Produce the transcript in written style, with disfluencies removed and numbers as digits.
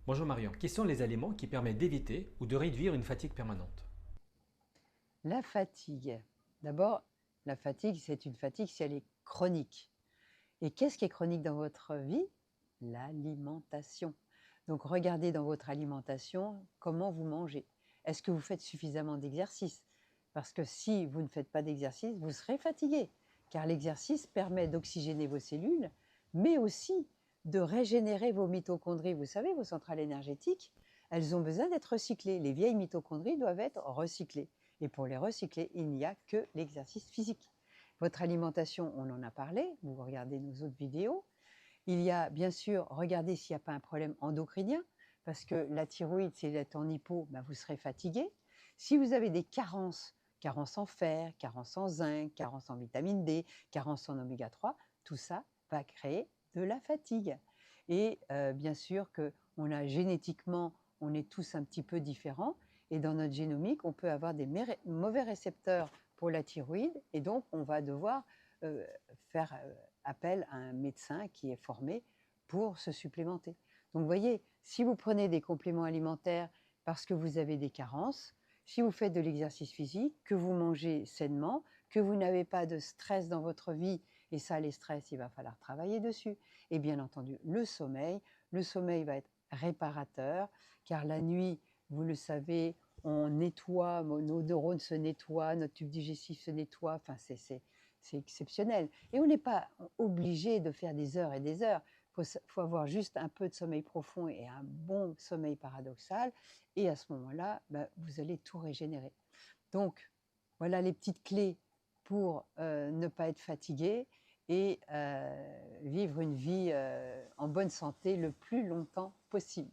Bonjour Marion, quels sont les aliments qui permettent d'éviter ou de réduire une fatigue permanente? La fatigue. D'abord, la fatigue, c'est une fatigue si elle est chronique. Et qu'est-ce qui est chronique dans votre vie? L'alimentation. Donc regardez dans votre alimentation comment vous mangez. Est-ce que vous faites suffisamment d'exercice? Parce que si vous ne faites pas d'exercice, vous serez fatigué. Car l'exercice permet d'oxygéner vos cellules, mais aussi de régénérer vos mitochondries. Vous savez, vos centrales énergétiques, elles ont besoin d'être recyclées. Les vieilles mitochondries doivent être recyclées. Et pour les recycler, il n'y a que l'exercice physique. Votre alimentation, on en a parlé, vous regardez nos autres vidéos. Il y a bien sûr, regardez s'il n'y a pas un problème endocrinien, parce que la thyroïde, si elle est en hypo, ben vous serez fatigué. Si vous avez des carences, carences en fer, carences en zinc, carences en vitamine D, carences en oméga 3, tout ça va créer de la fatigue. Et bien sûr qu'on a génétiquement, on est tous un petit peu différents, et dans notre génomique, on peut avoir des mauvais récepteurs pour la thyroïde, et donc on va devoir faire appel à un médecin qui est formé pour se supplémenter. Donc vous voyez, si vous prenez des compléments alimentaires parce que vous avez des carences, si vous faites de l'exercice physique, que vous mangez sainement, que vous n'avez pas de stress dans votre vie, et ça, les stress, il va falloir travailler dessus. Et bien entendu, le sommeil va être réparateur, car la nuit, vous le savez, on nettoie, nos neurones se nettoient, notre tube digestif se nettoie, enfin c'est exceptionnel. Et on n'est pas obligé de faire des heures et des heures. Faut avoir juste un peu de sommeil profond et un bon sommeil paradoxal. Et à ce moment-là, bah, vous allez tout régénérer. Donc, voilà les petites clés pour ne pas être fatigué et vivre une vie en bonne santé le plus longtemps possible.